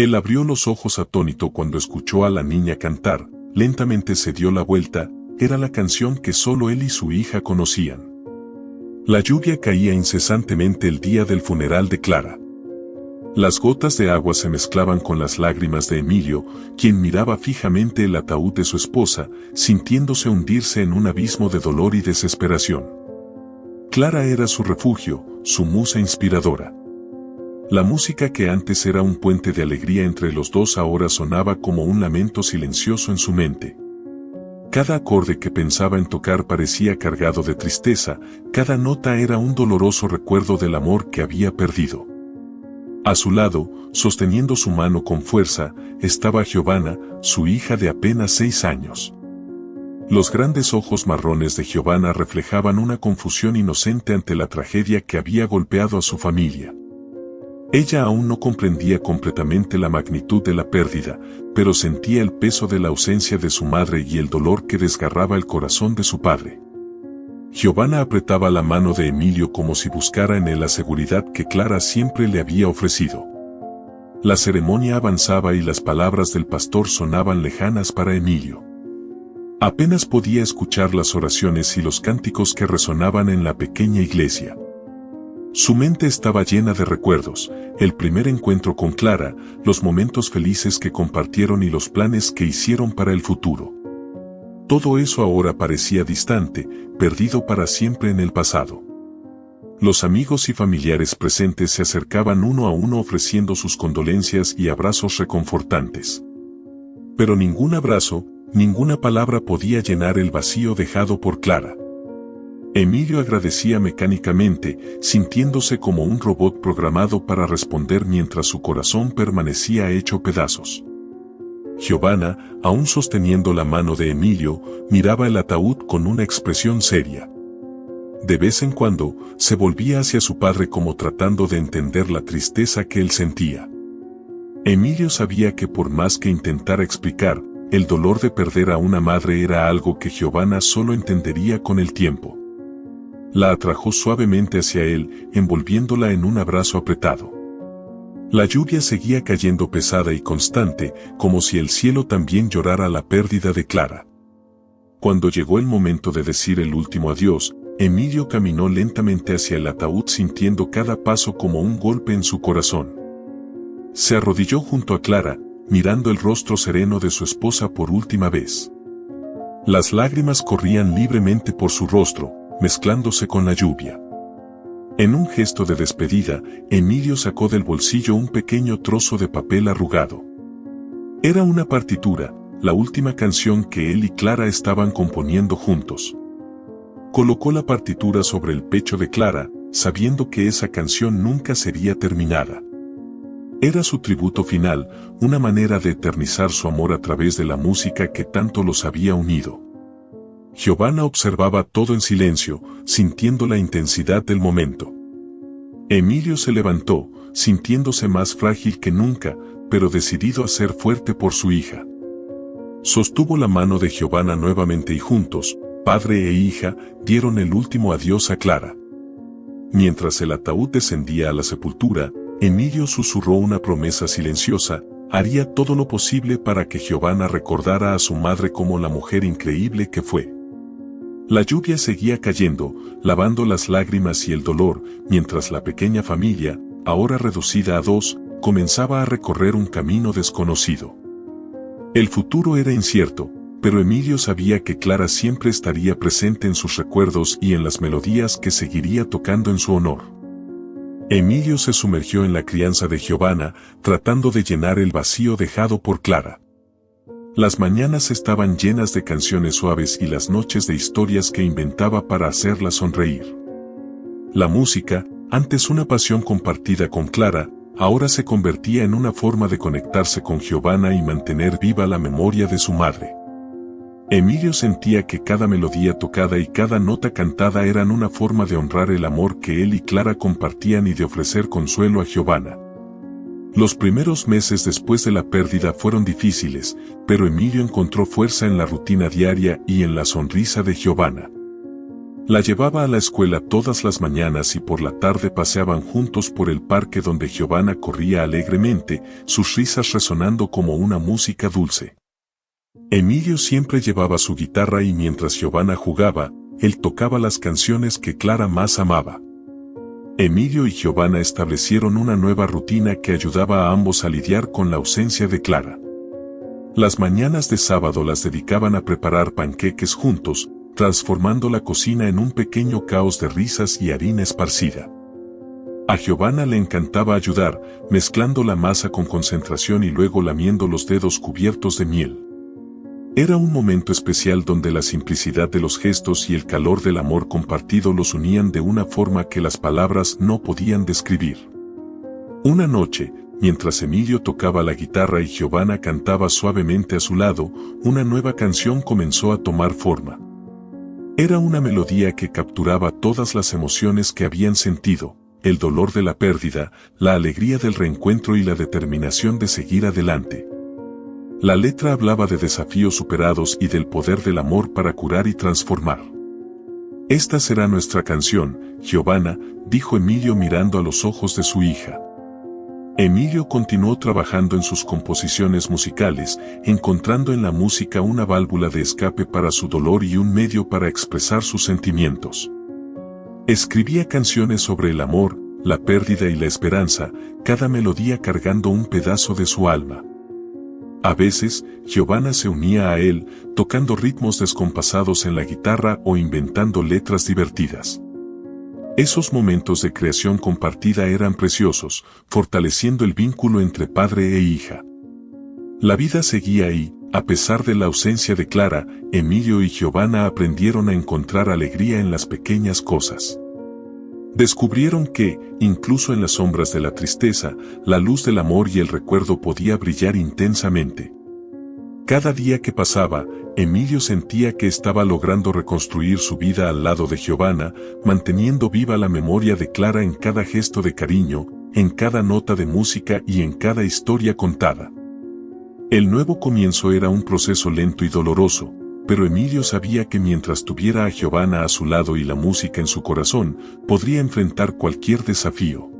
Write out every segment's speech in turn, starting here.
Él abrió los ojos atónito cuando escuchó a la niña cantar, lentamente se dio la vuelta, era la canción que solo él y su hija conocían. La lluvia caía incesantemente el día del funeral de Clara. Las gotas de agua se mezclaban con las lágrimas de Emilio, quien miraba fijamente el ataúd de su esposa, sintiéndose hundirse en un abismo de dolor y desesperación. Clara era su refugio, su musa inspiradora. La música que antes era un puente de alegría entre los dos ahora sonaba como un lamento silencioso en su mente. Cada acorde que pensaba en tocar parecía cargado de tristeza, cada nota era un doloroso recuerdo del amor que había perdido. A su lado, sosteniendo su mano con fuerza, estaba Giovanna, su hija de apenas 6 años. Los grandes ojos marrones de Giovanna reflejaban una confusión inocente ante la tragedia que había golpeado a su familia. Ella aún no comprendía completamente la magnitud de la pérdida, pero sentía el peso de la ausencia de su madre y el dolor que desgarraba el corazón de su padre. Giovanna apretaba la mano de Emilio como si buscara en él la seguridad que Clara siempre le había ofrecido. La ceremonia avanzaba y las palabras del pastor sonaban lejanas para Emilio. Apenas podía escuchar las oraciones y los cánticos que resonaban en la pequeña iglesia. Su mente estaba llena de recuerdos, el primer encuentro con Clara, los momentos felices que compartieron y los planes que hicieron para el futuro. Todo eso ahora parecía distante, perdido para siempre en el pasado. Los amigos y familiares presentes se acercaban uno a uno ofreciendo sus condolencias y abrazos reconfortantes. Pero ningún abrazo, ninguna palabra podía llenar el vacío dejado por Clara. Emilio agradecía mecánicamente, sintiéndose como un robot programado para responder mientras su corazón permanecía hecho pedazos. Giovanna, aún sosteniendo la mano de Emilio, miraba el ataúd con una expresión seria. De vez en cuando, se volvía hacia su padre como tratando de entender la tristeza que él sentía. Emilio sabía que por más que intentara explicar, el dolor de perder a una madre era algo que Giovanna solo entendería con el tiempo. La atrajo suavemente hacia él, envolviéndola en un abrazo apretado. La lluvia seguía cayendo pesada y constante, como si el cielo también llorara la pérdida de Clara. Cuando llegó el momento de decir el último adiós, Emilio caminó lentamente hacia el ataúd sintiendo cada paso como un golpe en su corazón. Se arrodilló junto a Clara, mirando el rostro sereno de su esposa por última vez. Las lágrimas corrían libremente por su rostro, mezclándose con la lluvia. En un gesto de despedida, Emilio sacó del bolsillo un pequeño trozo de papel arrugado. Era una partitura, la última canción que él y Clara estaban componiendo juntos. Colocó la partitura sobre el pecho de Clara, sabiendo que esa canción nunca sería terminada. Era su tributo final, una manera de eternizar su amor a través de la música que tanto los había unido. Giovanna observaba todo en silencio, sintiendo la intensidad del momento. Emilio se levantó, sintiéndose más frágil que nunca, pero decidido a ser fuerte por su hija. Sostuvo la mano de Giovanna nuevamente y juntos, padre e hija, dieron el último adiós a Clara. Mientras el ataúd descendía a la sepultura, Emilio susurró una promesa silenciosa: haría todo lo posible para que Giovanna recordara a su madre como la mujer increíble que fue. La lluvia seguía cayendo, lavando las lágrimas y el dolor, mientras la pequeña familia, ahora reducida a 2, comenzaba a recorrer un camino desconocido. El futuro era incierto, pero Emilio sabía que Clara siempre estaría presente en sus recuerdos y en las melodías que seguiría tocando en su honor. Emilio se sumergió en la crianza de Giovanna, tratando de llenar el vacío dejado por Clara. Las mañanas estaban llenas de canciones suaves y las noches de historias que inventaba para hacerla sonreír. La música, antes una pasión compartida con Clara, ahora se convertía en una forma de conectarse con Giovanna y mantener viva la memoria de su madre. Emilio sentía que cada melodía tocada y cada nota cantada eran una forma de honrar el amor que él y Clara compartían y de ofrecer consuelo a Giovanna. Los primeros meses después de la pérdida fueron difíciles, pero Emilio encontró fuerza en la rutina diaria y en la sonrisa de Giovanna. La llevaba a la escuela todas las mañanas y por la tarde paseaban juntos por el parque donde Giovanna corría alegremente, sus risas resonando como una música dulce. Emilio siempre llevaba su guitarra y mientras Giovanna jugaba, él tocaba las canciones que Clara más amaba. Emilio y Giovanna establecieron una nueva rutina que ayudaba a ambos a lidiar con la ausencia de Clara. Las mañanas de sábado las dedicaban a preparar panqueques juntos, transformando la cocina en un pequeño caos de risas y harina esparcida. A Giovanna le encantaba ayudar, mezclando la masa con concentración y luego lamiendo los dedos cubiertos de miel. Era un momento especial donde la simplicidad de los gestos y el calor del amor compartido los unían de una forma que las palabras no podían describir. Una noche, mientras Emilio tocaba la guitarra y Giovanna cantaba suavemente a su lado, una nueva canción comenzó a tomar forma. Era una melodía que capturaba todas las emociones que habían sentido, el dolor de la pérdida, la alegría del reencuentro y la determinación de seguir adelante. La letra hablaba de desafíos superados y del poder del amor para curar y transformar. Esta será nuestra canción, Giovanna, dijo Emilio mirando a los ojos de su hija. Emilio continuó trabajando en sus composiciones musicales, encontrando en la música una válvula de escape para su dolor y un medio para expresar sus sentimientos. Escribía canciones sobre el amor, la pérdida y la esperanza, cada melodía cargando un pedazo de su alma. A veces, Giovanna se unía a él, tocando ritmos descompasados en la guitarra o inventando letras divertidas. Esos momentos de creación compartida eran preciosos, fortaleciendo el vínculo entre padre e hija. La vida seguía ahí, a pesar de la ausencia de Clara, Emilio y Giovanna aprendieron a encontrar alegría en las pequeñas cosas. Descubrieron que, incluso en las sombras de la tristeza, la luz del amor y el recuerdo podía brillar intensamente. Cada día que pasaba, Emilio sentía que estaba logrando reconstruir su vida al lado de Giovanna, manteniendo viva la memoria de Clara en cada gesto de cariño, en cada nota de música y en cada historia contada. El nuevo comienzo era un proceso lento y doloroso, pero Emilio sabía que mientras tuviera a Giovanna a su lado y la música en su corazón, podría enfrentar cualquier desafío.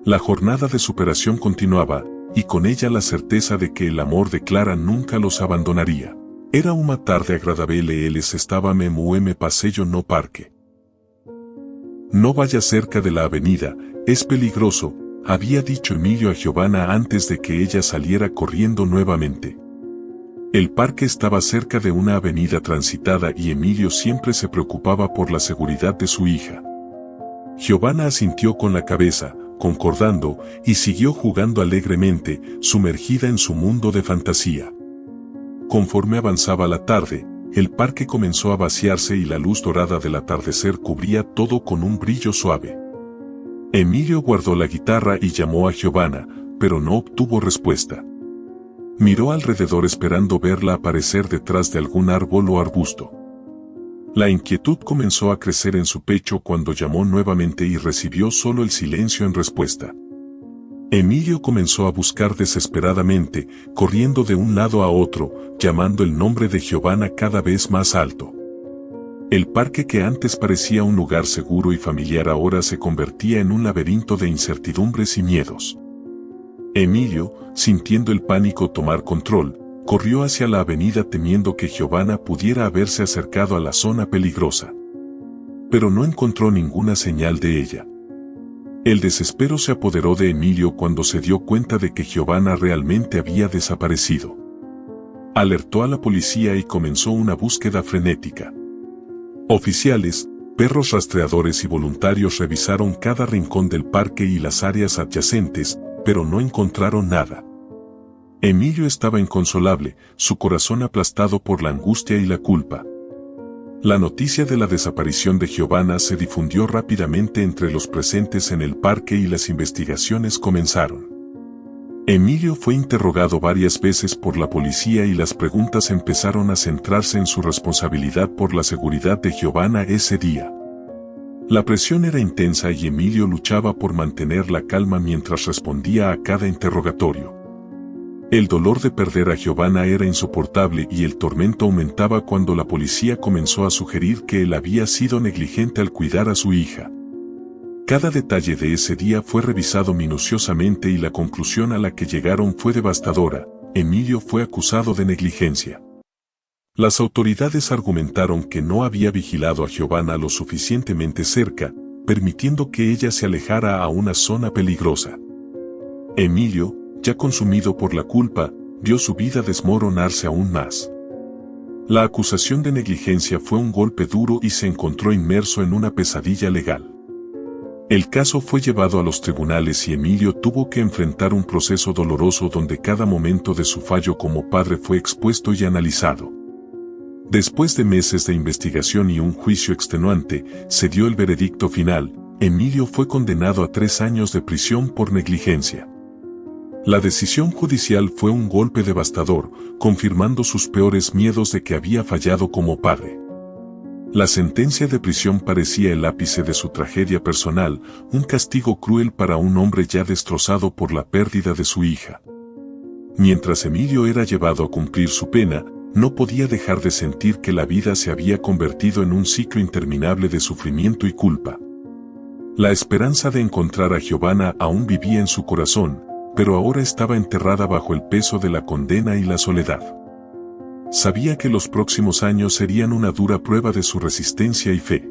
La jornada de superación continuaba, y con ella la certeza de que el amor de Clara nunca los abandonaría. Era una tarde agradable, eles estaban en un paseo no parque. No vaya cerca de la avenida, es peligroso, había dicho Emilio a Giovanna antes de que ella saliera corriendo nuevamente. El parque estaba cerca de una avenida transitada y Emilio siempre se preocupaba por la seguridad de su hija. Giovanna asintió con la cabeza, concordando, y siguió jugando alegremente, sumergida en su mundo de fantasía. Conforme avanzaba la tarde, el parque comenzó a vaciarse y la luz dorada del atardecer cubría todo con un brillo suave. Emilio guardó la guitarra y llamó a Giovanna, pero no obtuvo respuesta. Miró alrededor esperando verla aparecer detrás de algún árbol o arbusto. La inquietud comenzó a crecer en su pecho cuando llamó nuevamente y recibió solo el silencio en respuesta. Emilio comenzó a buscar desesperadamente, corriendo de un lado a otro, llamando el nombre de Giovanna cada vez más alto. El parque que antes parecía un lugar seguro y familiar ahora se convertía en un laberinto de incertidumbres y miedos. Emilio, sintiendo el pánico tomar control, corrió hacia la avenida temiendo que Giovanna pudiera haberse acercado a la zona peligrosa. Pero no encontró ninguna señal de ella. El desespero se apoderó de Emilio cuando se dio cuenta de que Giovanna realmente había desaparecido. Alertó a la policía y comenzó una búsqueda frenética. Oficiales, perros rastreadores y voluntarios revisaron cada rincón del parque y las áreas adyacentes, pero no encontraron nada. Emilio estaba inconsolable, su corazón aplastado por la angustia y la culpa. La noticia de la desaparición de Giovanna se difundió rápidamente entre los presentes en el parque y las investigaciones comenzaron. Emilio fue interrogado varias veces por la policía y las preguntas empezaron a centrarse en su responsabilidad por la seguridad de Giovanna ese día. La presión era intensa y Emilio luchaba por mantener la calma mientras respondía a cada interrogatorio. El dolor de perder a Giovanna era insoportable y el tormento aumentaba cuando la policía comenzó a sugerir que él había sido negligente al cuidar a su hija. Cada detalle de ese día fue revisado minuciosamente y la conclusión a la que llegaron fue devastadora: Emilio fue acusado de negligencia. Las autoridades argumentaron que no había vigilado a Giovanna lo suficientemente cerca, permitiendo que ella se alejara a una zona peligrosa. Emilio, ya consumido por la culpa, vio su vida desmoronarse aún más. La acusación de negligencia fue un golpe duro y se encontró inmerso en una pesadilla legal. El caso fue llevado a los tribunales y Emilio tuvo que enfrentar un proceso doloroso donde cada momento de su fallo como padre fue expuesto y analizado. Después de meses de investigación y un juicio extenuante, se dio el veredicto final: Emilio fue condenado a 3 años de prisión por negligencia. La decisión judicial fue un golpe devastador, confirmando sus peores miedos de que había fallado como padre. La sentencia de prisión parecía el ápice de su tragedia personal, un castigo cruel para un hombre ya destrozado por la pérdida de su hija. Mientras Emilio era llevado a cumplir su pena, no podía dejar de sentir que la vida se había convertido en un ciclo interminable de sufrimiento y culpa. La esperanza de encontrar a Giovanna aún vivía en su corazón, pero ahora estaba enterrada bajo el peso de la condena y la soledad. Sabía que los próximos años serían una dura prueba de su resistencia y fe.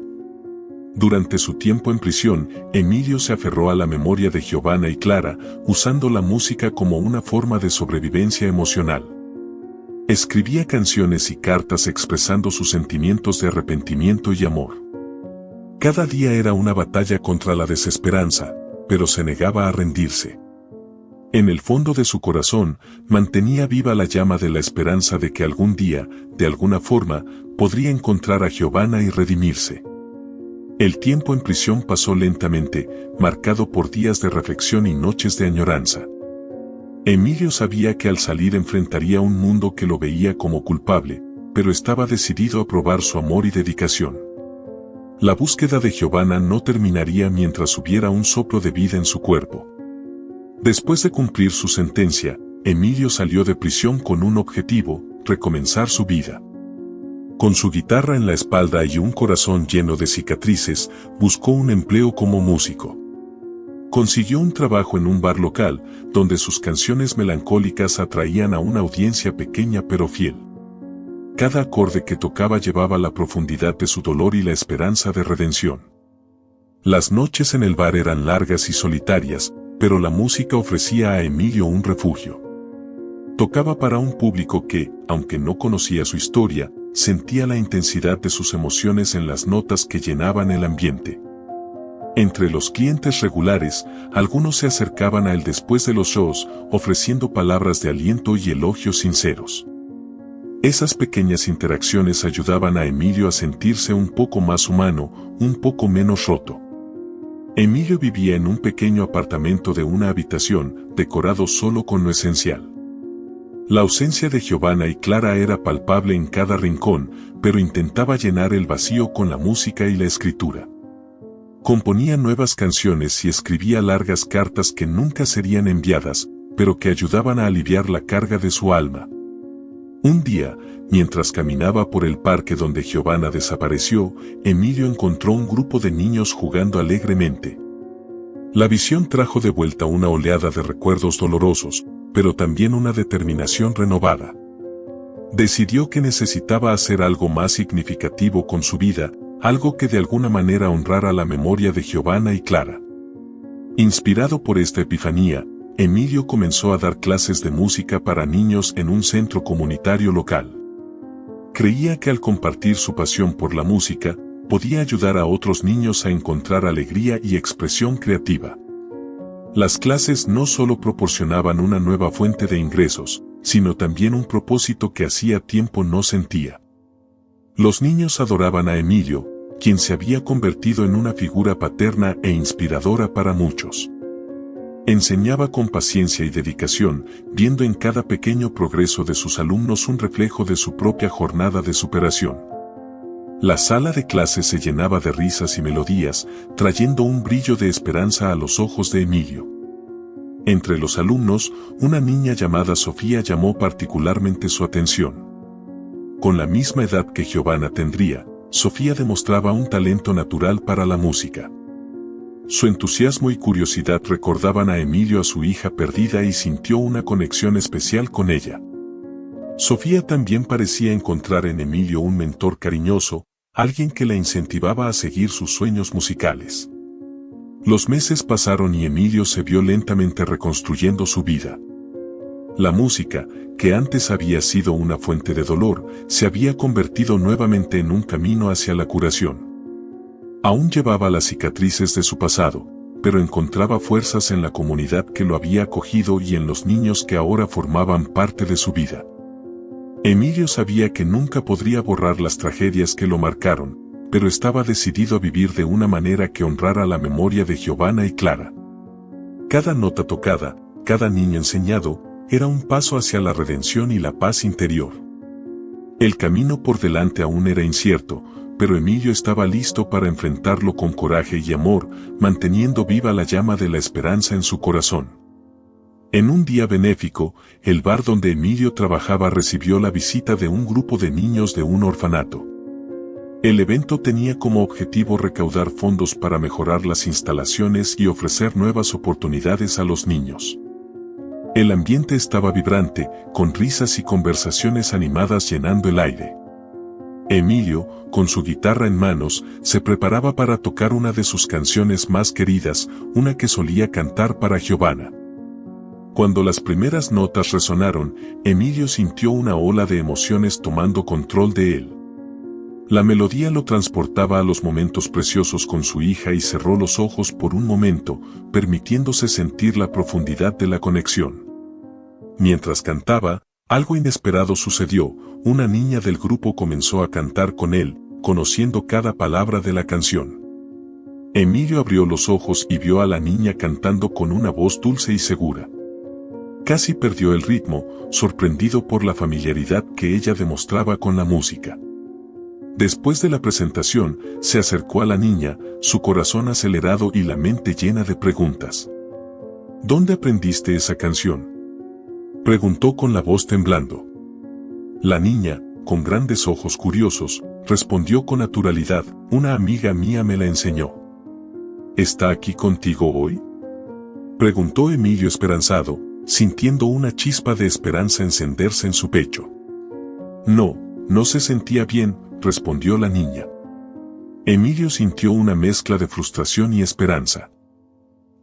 Durante su tiempo en prisión, Emilio se aferró a la memoria de Giovanna y Clara, usando la música como una forma de sobrevivencia emocional. Escribía canciones y cartas expresando sus sentimientos de arrepentimiento y amor. Cada día era una batalla contra la desesperanza, pero se negaba a rendirse. En el fondo de su corazón, mantenía viva la llama de la esperanza de que algún día, de alguna forma, podría encontrar a Giovanna y redimirse. El tiempo en prisión pasó lentamente, marcado por días de reflexión y noches de añoranza. Emilio sabía que al salir enfrentaría un mundo que lo veía como culpable, pero estaba decidido a probar su amor y dedicación. La búsqueda de Giovanna no terminaría mientras hubiera un soplo de vida en su cuerpo. Después de cumplir su sentencia, Emilio salió de prisión con un objetivo: recomenzar su vida. Con su guitarra en la espalda y un corazón lleno de cicatrices, buscó un empleo como músico. Consiguió un trabajo en un bar local, donde sus canciones melancólicas atraían a una audiencia pequeña pero fiel. Cada acorde que tocaba llevaba la profundidad de su dolor y la esperanza de redención. Las noches en el bar eran largas y solitarias, pero la música ofrecía a Emilio un refugio. Tocaba para un público que, aunque no conocía su historia, sentía la intensidad de sus emociones en las notas que llenaban el ambiente. Entre los clientes regulares, algunos se acercaban a él después de los shows, ofreciendo palabras de aliento y elogios sinceros. Esas pequeñas interacciones ayudaban a Emilio a sentirse un poco más humano, un poco menos roto. Emilio vivía en un pequeño apartamento de una habitación, decorado solo con lo esencial. La ausencia de Giovanna y Clara era palpable en cada rincón, pero intentaba llenar el vacío con la música y la escritura. Componía nuevas canciones y escribía largas cartas que nunca serían enviadas, pero que ayudaban a aliviar la carga de su alma. Un día, mientras caminaba por el parque donde Giovanna desapareció, Emilio encontró un grupo de niños jugando alegremente. La visión trajo de vuelta una oleada de recuerdos dolorosos, pero también una determinación renovada. Decidió que necesitaba hacer algo más significativo con su vida, algo que de alguna manera honrara la memoria de Giovanna y Clara. Inspirado por esta epifanía, Emilio comenzó a dar clases de música para niños en un centro comunitario local. Creía que al compartir su pasión por la música, podía ayudar a otros niños a encontrar alegría y expresión creativa. Las clases no solo proporcionaban una nueva fuente de ingresos, sino también un propósito que hacía tiempo no sentía. Los niños adoraban a Emilio, quien se había convertido en una figura paterna e inspiradora para muchos. Enseñaba con paciencia y dedicación, viendo en cada pequeño progreso de sus alumnos un reflejo de su propia jornada de superación. La sala de clases se llenaba de risas y melodías, trayendo un brillo de esperanza a los ojos de Emilio. Entre los alumnos, una niña llamada Sofía llamó particularmente su atención. Con la misma edad que Giovanna tendría, Sofía demostraba un talento natural para la música. Su entusiasmo y curiosidad recordaban a Emilio a su hija perdida y sintió una conexión especial con ella. Sofía también parecía encontrar en Emilio un mentor cariñoso, alguien que la incentivaba a seguir sus sueños musicales. Los meses pasaron y Emilio se vio lentamente reconstruyendo su vida. La música, que antes había sido una fuente de dolor, se había convertido nuevamente en un camino hacia la curación. Aún llevaba las cicatrices de su pasado, pero encontraba fuerzas en la comunidad que lo había acogido y en los niños que ahora formaban parte de su vida. Emilio sabía que nunca podría borrar las tragedias que lo marcaron, pero estaba decidido a vivir de una manera que honrara la memoria de Giovanna y Clara. Cada nota tocada, cada niño enseñado, era un paso hacia la redención y la paz interior. El camino por delante aún era incierto, pero Emilio estaba listo para enfrentarlo con coraje y amor, manteniendo viva la llama de la esperanza en su corazón. En un día benéfico, el bar donde Emilio trabajaba recibió la visita de un grupo de niños de un orfanato. El evento tenía como objetivo recaudar fondos para mejorar las instalaciones y ofrecer nuevas oportunidades a los niños. El ambiente estaba vibrante, con risas y conversaciones animadas llenando el aire. Emilio, con su guitarra en manos, se preparaba para tocar una de sus canciones más queridas, una que solía cantar para Giovanna. Cuando las primeras notas resonaron, Emilio sintió una ola de emociones tomando control de él. La melodía lo transportaba a los momentos preciosos con su hija y cerró los ojos por un momento, permitiéndose sentir la profundidad de la conexión. Mientras cantaba, algo inesperado sucedió. Una niña del grupo comenzó a cantar con él, conociendo cada palabra de la canción. Emilio abrió los ojos y vio a la niña cantando con una voz dulce y segura. Casi perdió el ritmo, sorprendido por la familiaridad que ella demostraba con la música. Después de la presentación, se acercó a la niña, su corazón acelerado y la mente llena de preguntas. ¿Dónde aprendiste esa canción?, preguntó con la voz temblando. La niña, con grandes ojos curiosos, respondió con naturalidad: una amiga mía me la enseñó. ¿Está aquí contigo hoy?, preguntó Emilio esperanzado, sintiendo una chispa de esperanza encenderse en su pecho. No se sentía bien, respondió la niña. Emilio sintió una mezcla de frustración y esperanza.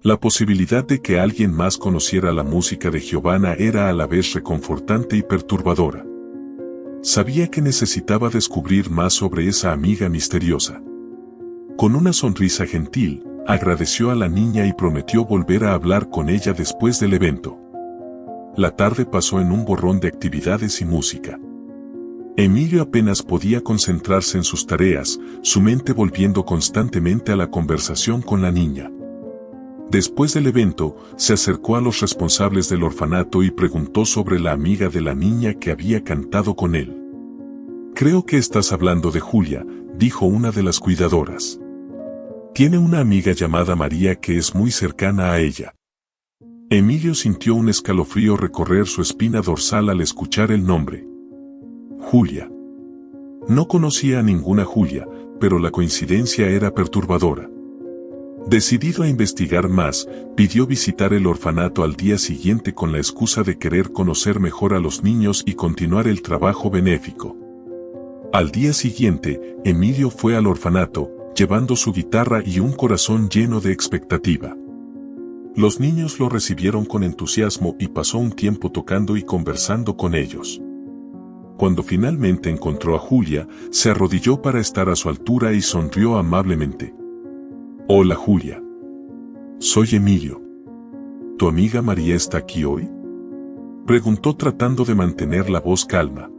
La posibilidad de que alguien más conociera la música de Giovanna era a la vez reconfortante y perturbadora. Sabía que necesitaba descubrir más sobre esa amiga misteriosa. Con una sonrisa gentil, agradeció a la niña y prometió volver a hablar con ella después del evento. La tarde pasó en un borrón de actividades y música. Emilio apenas podía concentrarse en sus tareas, su mente volviendo constantemente a la conversación con la niña. Después del evento, se acercó a los responsables del orfanato y preguntó sobre la amiga de la niña que había cantado con él. Creo que estás hablando de Julia, dijo una de las cuidadoras. Tiene una amiga llamada María que es muy cercana a ella. Emilio sintió un escalofrío recorrer su espina dorsal al escuchar el nombre. Julia. No conocía a ninguna Julia, pero la coincidencia era perturbadora. Decidido a investigar más, pidió visitar el orfanato al día siguiente con la excusa de querer conocer mejor a los niños y continuar el trabajo benéfico. Al día siguiente, Emilio fue al orfanato, llevando su guitarra y un corazón lleno de expectativa. Los niños lo recibieron con entusiasmo y pasó un tiempo tocando y conversando con ellos. Cuando finalmente encontró a Julia, se arrodilló para estar a su altura y sonrió amablemente. Hola Julia. Soy Emilio. ¿Tu amiga María está aquí hoy?, preguntó tratando de mantener la voz calma.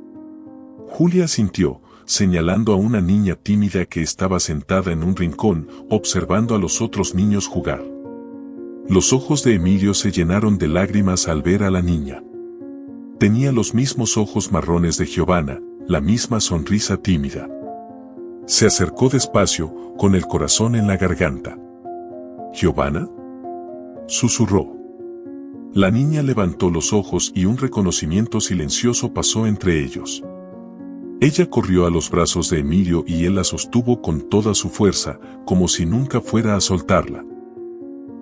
Julia asintió, señalando a una niña tímida que estaba sentada en un rincón, observando a los otros niños jugar. Los ojos de Emilio se llenaron de lágrimas al ver a la niña. Tenía los mismos ojos marrones de Giovanna, la misma sonrisa tímida. Se acercó despacio, con el corazón en la garganta. ¿Giovanna?, susurró. La niña levantó los ojos y un reconocimiento silencioso pasó entre ellos. Ella corrió a los brazos de Emilio y él la sostuvo con toda su fuerza, como si nunca fuera a soltarla.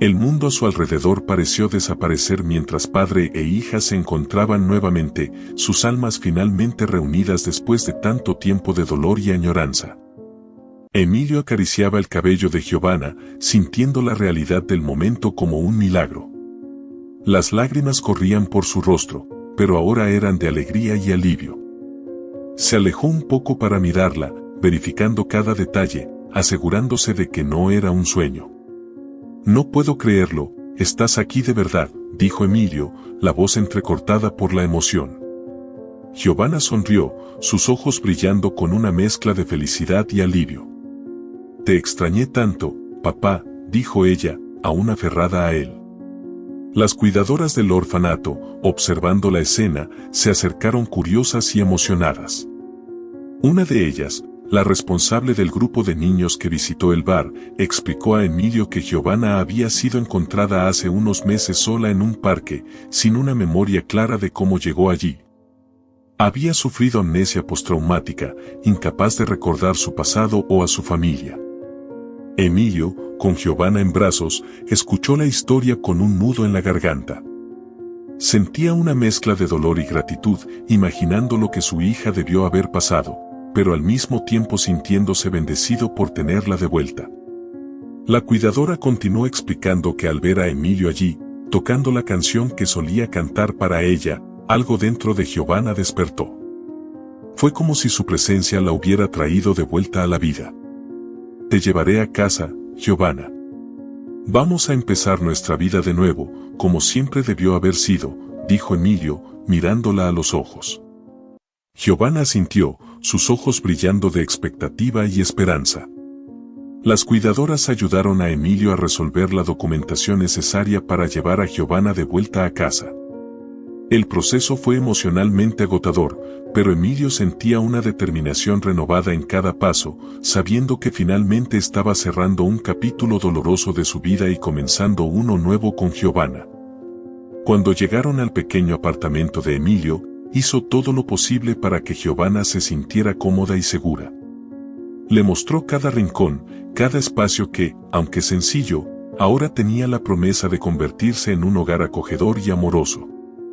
El mundo a su alrededor pareció desaparecer mientras padre e hija se encontraban nuevamente, sus almas finalmente reunidas después de tanto tiempo de dolor y añoranza. Emilio acariciaba el cabello de Giovanna, sintiendo la realidad del momento como un milagro. Las lágrimas corrían por su rostro, pero ahora eran de alegría y alivio. Se alejó un poco para mirarla, verificando cada detalle, asegurándose de que no era un sueño. «No puedo creerlo, estás aquí de verdad», dijo Emilio, la voz entrecortada por la emoción. Giovanna sonrió, sus ojos brillando con una mezcla de felicidad y alivio. «Te extrañé tanto, papá», dijo ella, aún aferrada a él. Las cuidadoras del orfanato, observando la escena, se acercaron curiosas y emocionadas. Una de ellas, la responsable del grupo de niños que visitó el bar, explicó a Emilio que Giovanna había sido encontrada hace unos meses sola en un parque, sin una memoria clara de cómo llegó allí. Había sufrido amnesia postraumática, incapaz de recordar su pasado o a su familia. Emilio, con Giovanna en brazos, escuchó la historia con un nudo en la garganta. Sentía una mezcla de dolor y gratitud, imaginando lo que su hija debió haber pasado, pero al mismo tiempo sintiéndose bendecido por tenerla de vuelta. La cuidadora continuó explicando que al ver a Emilio allí, tocando la canción que solía cantar para ella, algo dentro de Giovanna despertó. Fue como si su presencia la hubiera traído de vuelta a la vida. «Te llevaré a casa, Giovanna. Vamos a empezar nuestra vida de nuevo, como siempre debió haber sido», dijo Emilio, mirándola a los ojos. Giovanna asintió, sus ojos brillando de expectativa y esperanza. Las cuidadoras ayudaron a Emilio a resolver la documentación necesaria para llevar a Giovanna de vuelta a casa. El proceso fue emocionalmente agotador, pero Emilio sentía una determinación renovada en cada paso, sabiendo que finalmente estaba cerrando un capítulo doloroso de su vida y comenzando uno nuevo con Giovanna. Cuando llegaron al pequeño apartamento de Emilio, hizo todo lo posible para que Giovanna se sintiera cómoda y segura. Le mostró cada rincón, cada espacio que, aunque sencillo, ahora tenía la promesa de convertirse en un hogar acogedor y amoroso.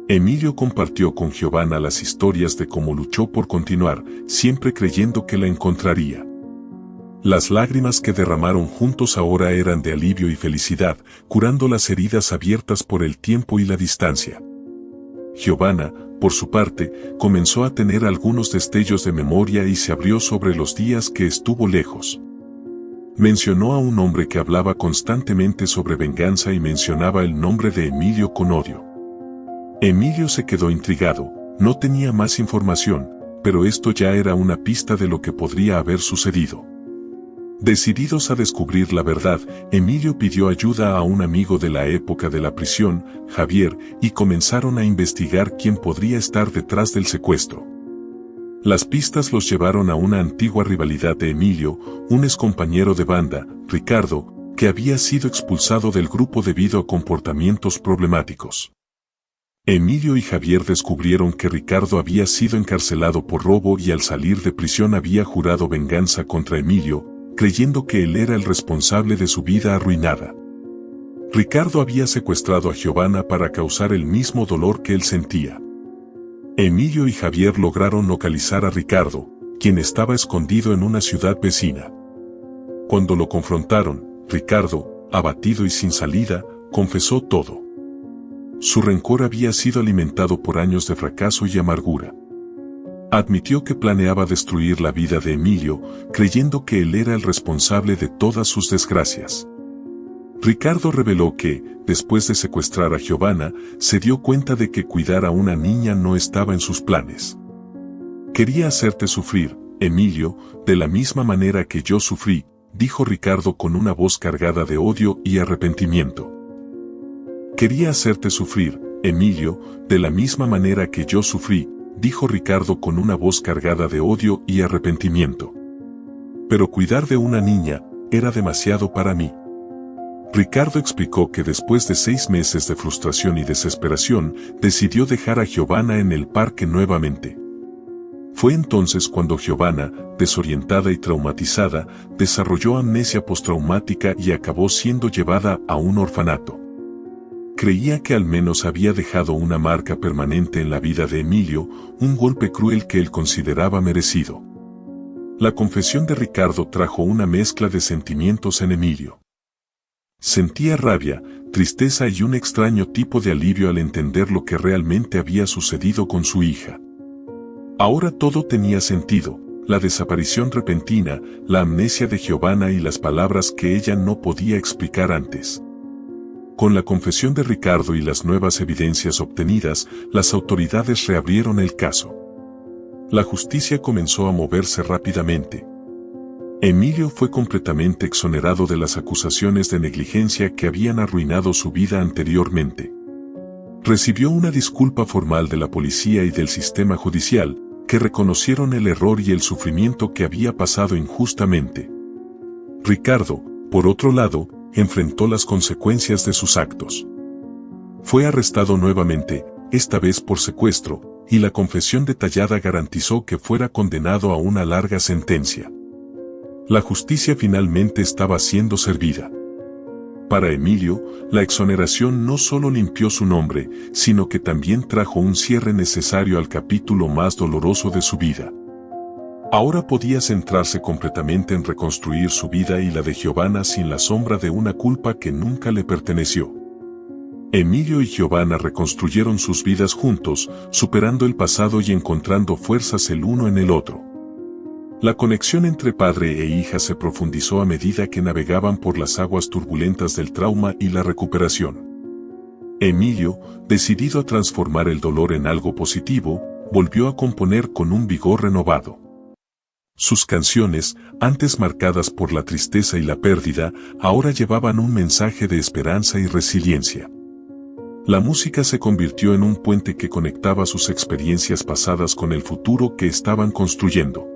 Emilio compartió con Giovanna las historias de cómo luchó por continuar, siempre creyendo que la encontraría. Las lágrimas que derramaron juntos ahora eran de alivio y felicidad, curando las heridas abiertas por el tiempo y la distancia. Giovanna, por su parte, comenzó a tener algunos destellos de memoria y se abrió sobre los días que estuvo lejos. Mencionó a un hombre que hablaba constantemente sobre venganza y mencionaba el nombre de Emilio con odio. Emilio se quedó intrigado, no tenía más información, pero esto ya era una pista de lo que podría haber sucedido. Decididos a descubrir la verdad, Emilio pidió ayuda a un amigo de la época de la prisión, Javier, y comenzaron a investigar quién podría estar detrás del secuestro. Las pistas los llevaron a una antigua rivalidad de Emilio, un excompañero de banda, Ricardo, que había sido expulsado del grupo debido a comportamientos problemáticos. Emilio y Javier descubrieron que Ricardo había sido encarcelado por robo y al salir de prisión había jurado venganza contra Emilio, creyendo que él era el responsable de su vida arruinada. Ricardo había secuestrado a Giovanna para causar el mismo dolor que él sentía. Emilio y Javier lograron localizar a Ricardo, quien estaba escondido en una ciudad vecina. Cuando lo confrontaron, Ricardo, abatido y sin salida, confesó todo. Su rencor había sido alimentado por años de fracaso y amargura. Admitió que planeaba destruir la vida de Emilio, creyendo que él era el responsable de todas sus desgracias. Ricardo reveló que, después de secuestrar a Giovanna, se dio cuenta de que cuidar a una niña no estaba en sus planes. «Quería hacerte sufrir, Emilio, de la misma manera que yo sufrí», dijo Ricardo con una voz cargada de odio y arrepentimiento. «Quería hacerte sufrir, Emilio, de la misma manera que yo sufrí», dijo Ricardo con una voz cargada de odio y arrepentimiento. «Pero cuidar de una niña era demasiado para mí. Ricardo explicó que después de 6 meses de frustración y desesperación, decidió dejar a Giovanna en el parque nuevamente. Fue entonces cuando Giovanna, desorientada y traumatizada, desarrolló amnesia postraumática y acabó siendo llevada a un orfanato. Creía que al menos había dejado una marca permanente en la vida de Emilio, un golpe cruel que él consideraba merecido. La confesión de Ricardo trajo una mezcla de sentimientos en Emilio. Sentía rabia, tristeza y un extraño tipo de alivio al entender lo que realmente había sucedido con su hija. Ahora todo tenía sentido, la desaparición repentina, la amnesia de Giovanna y las palabras que ella no podía explicar antes. Con la confesión de Ricardo y las nuevas evidencias obtenidas, las autoridades reabrieron el caso. La justicia comenzó a moverse rápidamente. Emilio fue completamente exonerado de las acusaciones de negligencia que habían arruinado su vida anteriormente. Recibió una disculpa formal de la policía y del sistema judicial, que reconocieron el error y el sufrimiento que había pasado injustamente. Ricardo, por otro lado, enfrentó las consecuencias de sus actos. Fue arrestado nuevamente, esta vez por secuestro, y la confesión detallada garantizó que fuera condenado a una larga sentencia. La justicia finalmente estaba siendo servida. Para Emilio, la exoneración no solo limpió su nombre, sino que también trajo un cierre necesario al capítulo más doloroso de su vida. Ahora podía centrarse completamente en reconstruir su vida y la de Giovanna sin la sombra de una culpa que nunca le perteneció. Emilio y Giovanna reconstruyeron sus vidas juntos, superando el pasado y encontrando fuerzas el uno en el otro. La conexión entre padre e hija se profundizó a medida que navegaban por las aguas turbulentas del trauma y la recuperación. Emilio, decidido a transformar el dolor en algo positivo, volvió a componer con un vigor renovado. Sus canciones, antes marcadas por la tristeza y la pérdida, ahora llevaban un mensaje de esperanza y resiliencia. La música se convirtió en un puente que conectaba sus experiencias pasadas con el futuro que estaban construyendo.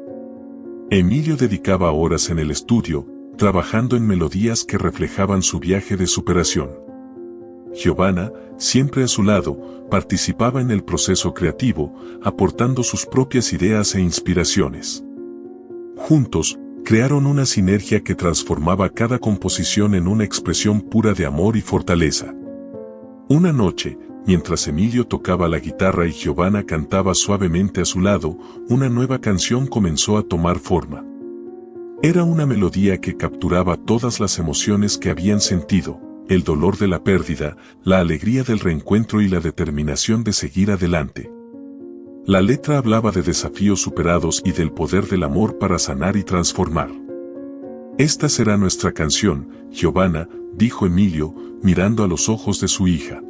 Emilio dedicaba horas en el estudio, trabajando en melodías que reflejaban su viaje de superación. Giovanna, siempre a su lado, participaba en el proceso creativo, aportando sus propias ideas e inspiraciones. Juntos, crearon una sinergia que transformaba cada composición en una expresión pura de amor y fortaleza. Una noche, mientras Emilio tocaba la guitarra y Giovanna cantaba suavemente a su lado, una nueva canción comenzó a tomar forma. Era una melodía que capturaba todas las emociones que habían sentido, el dolor de la pérdida, la alegría del reencuentro y la determinación de seguir adelante. La letra hablaba de desafíos superados y del poder del amor para sanar y transformar. «Esta será nuestra canción, Giovanna», dijo Emilio, mirando a los ojos de su hija.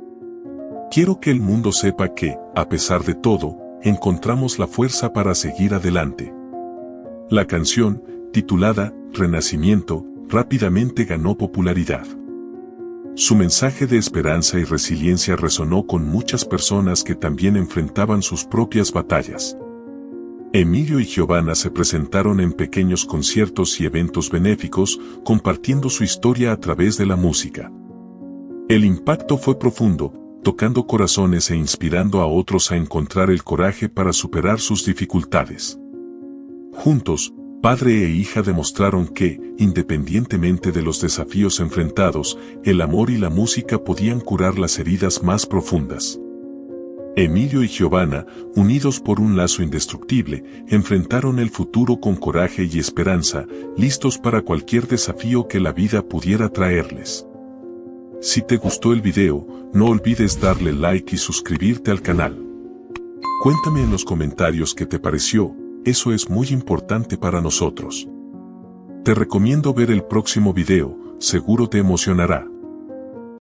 «Quiero que el mundo sepa que, a pesar de todo, encontramos la fuerza para seguir adelante». La canción, titulada Renacimiento, rápidamente ganó popularidad. Su mensaje de esperanza y resiliencia resonó con muchas personas que también enfrentaban sus propias batallas. Emilio y Giovanna se presentaron en pequeños conciertos y eventos benéficos, compartiendo su historia a través de la música. El impacto fue profundo, tocando corazones e inspirando a otros a encontrar el coraje para superar sus dificultades. Juntos, padre e hija demostraron que, independientemente de los desafíos enfrentados, el amor y la música podían curar las heridas más profundas. Emilio y Giovanna, unidos por un lazo indestructible, enfrentaron el futuro con coraje y esperanza, listos para cualquier desafío que la vida pudiera traerles. Si te gustó el video, no olvides darle like y suscribirte al canal. Cuéntame en los comentarios qué te pareció, eso es muy importante para nosotros. Te recomiendo ver el próximo video, seguro te emocionará.